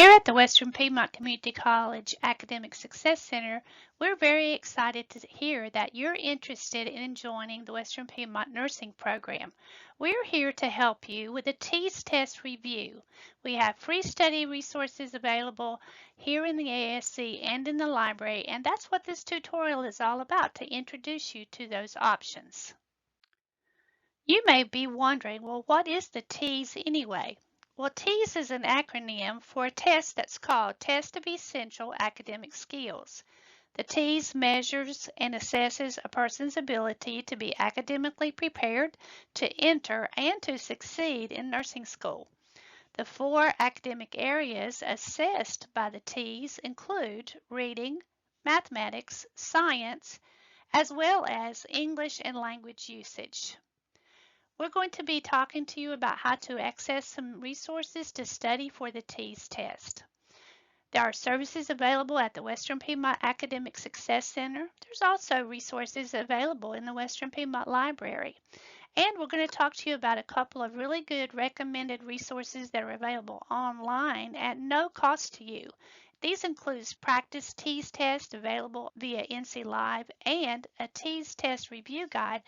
Here at the Western Piedmont Community College Academic Success Center, we're very excited to hear that you're interested in joining the Western Piedmont Nursing Program. We're here to help you with a TEAS test review. We have free study resources available here in the ASC and in the library, and that's what this tutorial is all about, to introduce you to those options. You may be wondering, well, what is the TEAS anyway? Well, TEAS is an acronym for a test that's called Test of Essential Academic Skills. The TEAS measures and assesses a person's ability to be academically prepared to enter and to succeed in nursing school. The 4 academic areas assessed by the TEAS include reading, mathematics, science, as well as English and language usage. We're going to be talking to you about how to access some resources to study for the TEAS test. There are services available at the Western Piedmont Academic Success Center. There's also resources available in the Western Piedmont Library. And we're going to talk to you about a couple of really good recommended resources that are available online at no cost to you. These include practice TEAS test available via NC Live and a TEAS test review guide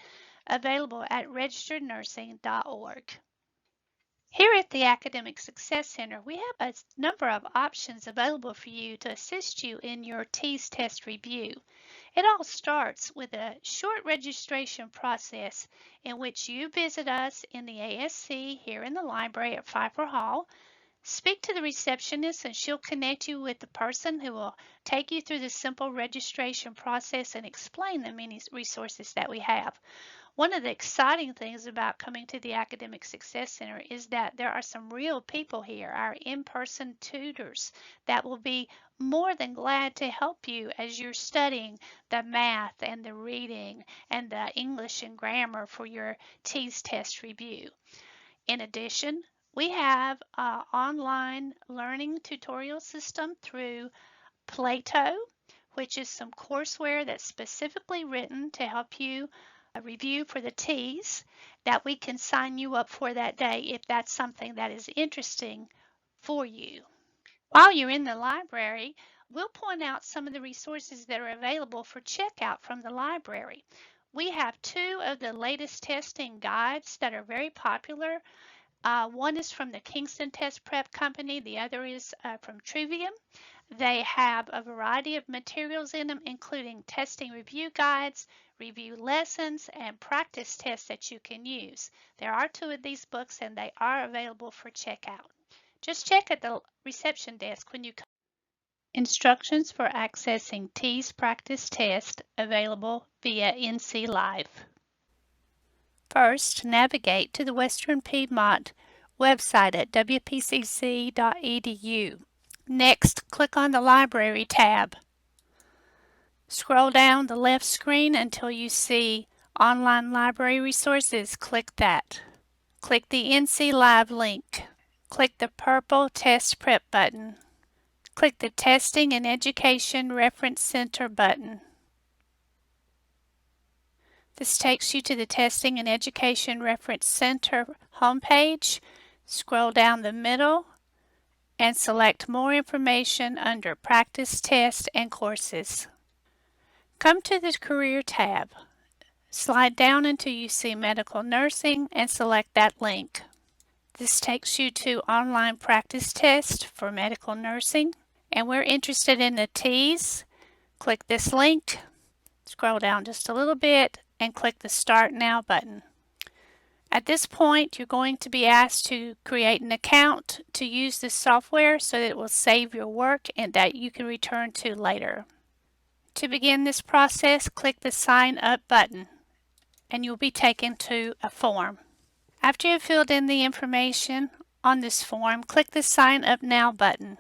available at registerednursing.org. Here at the Academic Success Center, we have a number of options available for you to assist you in your TEAS test review. It all starts with a short registration process in which you visit us in the ASC here in the library at Pfeiffer Hall. Speak to the receptionist and she'll connect you with the person who will take you through the simple registration process and explain the many resources that we have. One of the exciting things about coming to the Academic Success Center is that there are some real people here, our in-person tutors, that will be more than glad to help you as you're studying the math and the reading and the English and grammar for your TEAS test review. In addition, we have an online learning tutorial system through Plato, which is some courseware that's specifically written to help you review for the TEAS that we can sign you up for that day if that's something that is interesting for you. While you're in the library, we'll point out some of the resources that are available for checkout from the library. We have 2 of the latest testing guides that are very popular. One is from the Kingston Test Prep Company, the other is from Trivium. They have a variety of materials in them, including testing review guides, review lessons, and practice tests that you can use. There are 2 of these books and they are available for checkout. Just check at the reception desk when you come. Instructions for accessing TEAS practice test available via NC Live. First, navigate to the Western Piedmont website at wpcc.edu. Next, click on the Library tab. Scroll down the left screen until you see Online Library Resources. Click that. Click the NC Live link. Click the purple Test Prep button. Click the Testing and Education Reference Center button. This takes you to the Testing and Education Reference Center homepage. Scroll down the middle and select More Information under Practice Test and Courses. Come to the Career tab. Slide down until you see Medical Nursing and select that link. This takes you to Online Practice Test for Medical Nursing, and we're interested in the TEAS. Click this link, scroll down just a little bit, and click the Start Now button. At this point, you're going to be asked to create an account to use this software so that it will save your work and that you can return to later. To begin this process, click the Sign Up button and you'll be taken to a form. After you've filled in the information on this form, click the Sign Up Now button.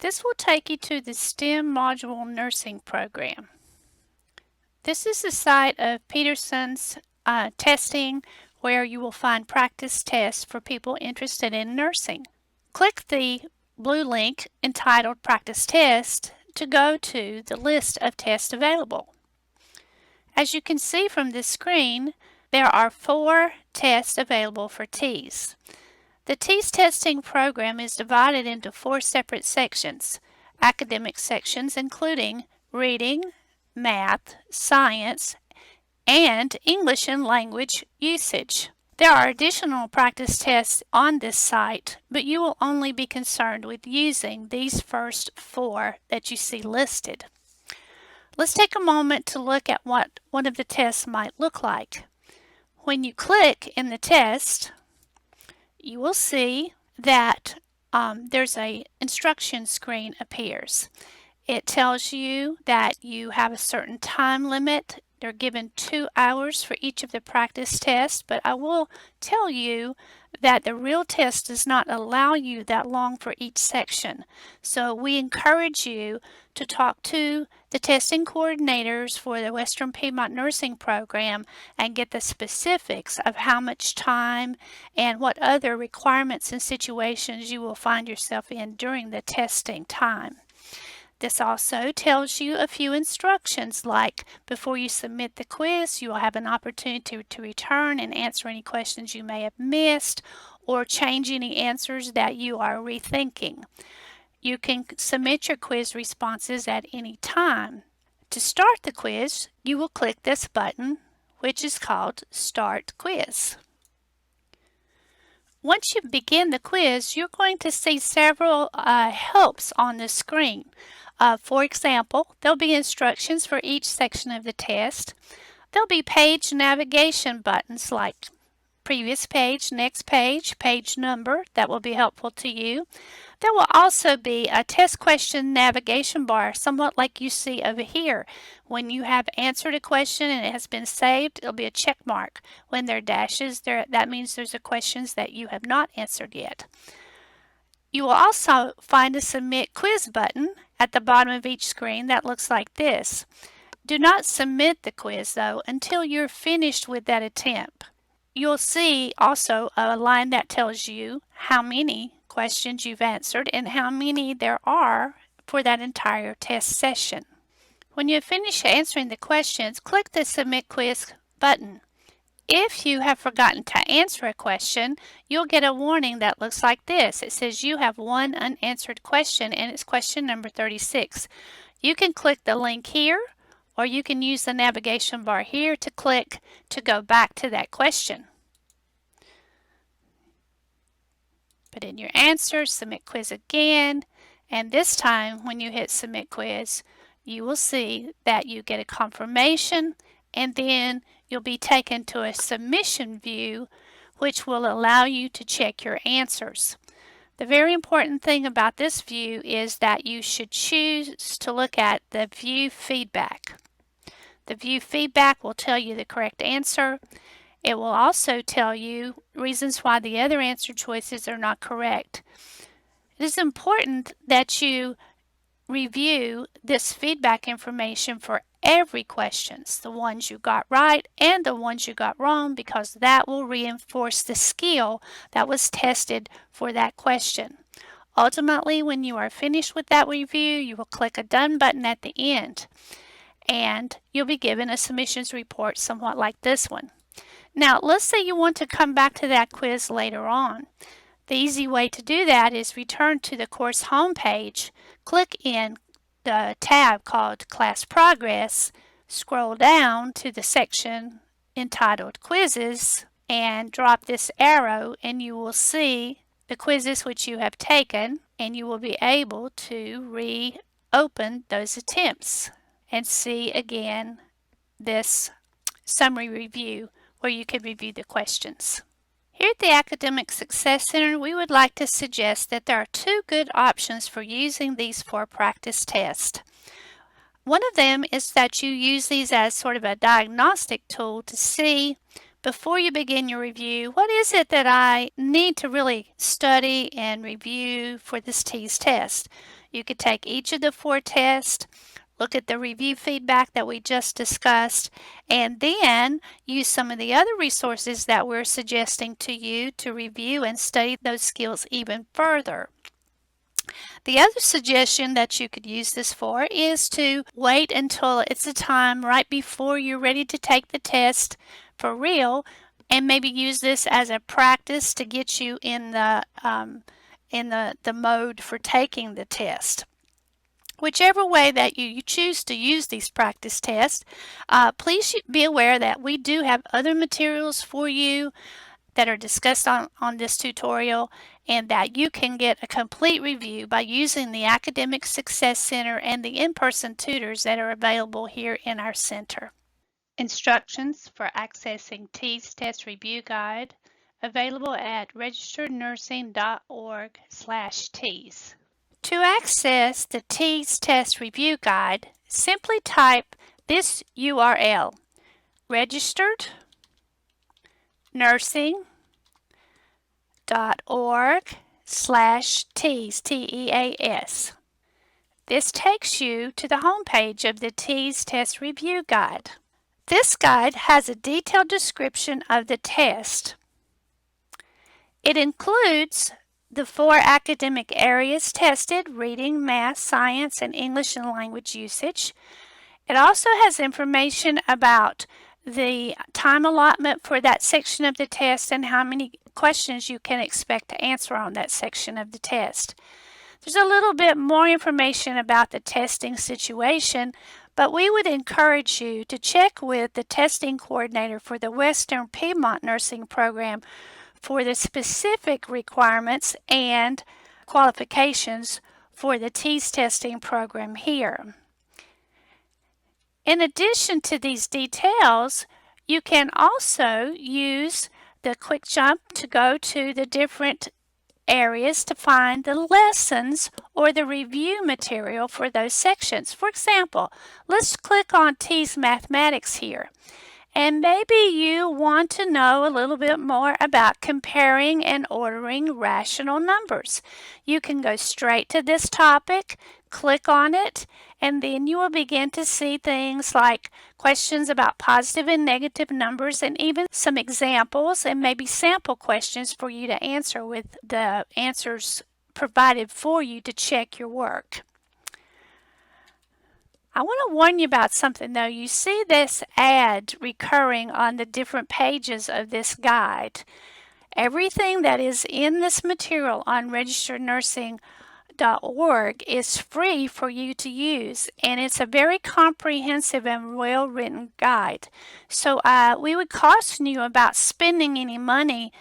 This will take you to the STEM Module Nursing Program. This is the site of Peterson's testing where you will find practice tests for people interested in nursing. Click the blue link entitled Practice Test to go to the list of tests available. As you can see from this screen, there are 4 tests available for TEAS. The TEAS testing program is divided into 4 separate sections. Academic sections including reading, math, science, and English and language usage. There are additional practice tests on this site, but you will only be concerned with using these first 4 that you see listed. Let's take a moment to look at what one of the tests might look like. When you click in the test, you will see that there's an instruction screen appears. It tells you that you have a certain time limit. They're given 2 hours for each of the practice tests, but I will tell you that the real test does not allow you that long for each section. So we encourage you to talk to the testing coordinators for the Western Piedmont Nursing Program and get the specifics of how much time and what other requirements and situations you will find yourself in during the testing time. This also tells you a few instructions, like before you submit the quiz, you will have an opportunity to return and answer any questions you may have missed or change any answers that you are rethinking. You can submit your quiz responses at any time. To start the quiz, you will click this button, which is called Start Quiz. Once you begin the quiz, you're going to see several helps on the screen. For example, there'll be instructions for each section of the test. There'll be page navigation buttons like previous page, next page, page number that will be helpful to you. There will also be a test question navigation bar, somewhat like you see over here. When you have answered a question and it has been saved, it'll be a check mark. When there are dashes, that means there's questions that you have not answered yet. You will also find a Submit Quiz button at the bottom of each screen that looks like this. Do not submit the quiz, though, until you're finished with that attempt. You'll see also a line that tells you how many questions you've answered and how many there are for that entire test session. When you finish answering the questions, click the Submit Quiz button. If you have forgotten to answer a question, you'll get a warning that looks like this. It says you have one unanswered question, and it's question number 36. You can click the link here, or you can use the navigation bar here to click to go back to that question. Put in your answer, submit quiz again, and this time when you hit submit quiz, you will see that you get a confirmation, and then you'll be taken to a submission view, which will allow you to check your answers. The very important thing about this view is that you should choose to look at the view feedback. The view feedback will tell you the correct answer. It will also tell you reasons why the other answer choices are not correct. It is important that you review this feedback information for every question, the ones you got right and the ones you got wrong, because that will reinforce the skill that was tested for that question. Ultimately, when you are finished with that review, you will click a Done button at the end, and you'll be given a submissions report somewhat like this one. Now, let's say you want to come back to that quiz later on. The easy way to do that is return to the course homepage, click in the tab called Class Progress, scroll down to the section entitled Quizzes, and drop this arrow, and you will see the quizzes which you have taken, and you will be able to reopen those attempts and see again this summary review where you can review the questions. Here at the Academic Success Center, we would like to suggest that there are 2 good options for using these 4 practice tests. One of them is that you use these as sort of a diagnostic tool to see, before you begin your review, what is it that I need to really study and review for this TEAS test. You could take each of the 4 tests, look at the review feedback that we just discussed, and then use some of the other resources that we're suggesting to you to review and study those skills even further. The other suggestion that you could use this for is to wait until it's a time right before you're ready to take the test for real and maybe use this as a practice to get you in the mode for taking the test. Whichever way that you choose to use these practice tests, please be aware that we do have other materials for you that are discussed on this tutorial, and that you can get a complete review by using the Academic Success Center and the in-person tutors that are available here in our center. Instructions for accessing TEAS Test Review Guide available at registerednursing.org/TEAS. To access the TEAS Test Review Guide, simply type this URL, registerednursing.org/TEAS, TEAS. This takes you to the home page of the TEAS Test Review Guide. This guide has a detailed description of the test. It includes the 4 academic areas tested: reading, math, science, and English and language usage. It also has information about the time allotment for that section of the test and how many questions you can expect to answer on that section of the test. There's a little bit more information about the testing situation, but we would encourage you to check with the testing coordinator for the Western Piedmont Nursing Program for the specific requirements and qualifications for the TEAS testing program here. In addition to these details, you can also use the quick jump to go to the different areas to find the lessons or the review material for those sections. For example, let's click on TEAS Mathematics here. And maybe you want to know a little bit more about comparing and ordering rational numbers. You can go straight to this topic, click on it, and then you will begin to see things like questions about positive and negative numbers, and even some examples and maybe sample questions for you to answer with the answers provided for you to check your work. I want to warn you about something though. You see this ad recurring on the different pages of this guide. Everything that is in this material on registerednursing.org is free for you to use, and it's a very comprehensive and well-written guide. So we would caution you about spending any money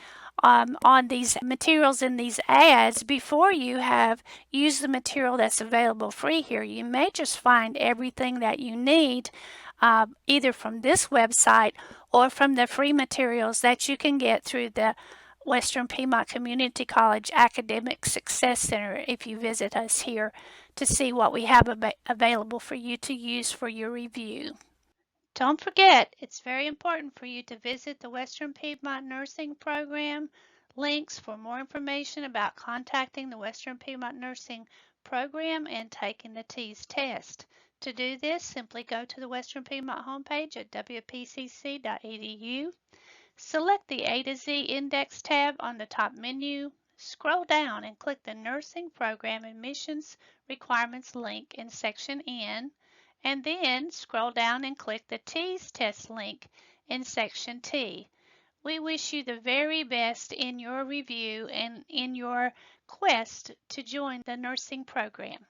on these materials in these ads before you have used the material that's available free here. You may just find everything that you need either from this website or from the free materials that you can get through the Western Piedmont Community College Academic Success Center if you visit us here to see what we have available for you to use for your review. Don't forget, it's very important for you to visit the Western Piedmont Nursing Program. Links for more information about contacting the Western Piedmont Nursing Program and taking the TEAS test. To do this, simply go to the Western Piedmont homepage at WPCC.edu. Select the A to Z Index tab on the top menu. Scroll down and click the Nursing Program Admissions Requirements link in Section N, and then scroll down and click the TEAS test link in Section T. We wish you the very best in your review and in your quest to join the nursing program.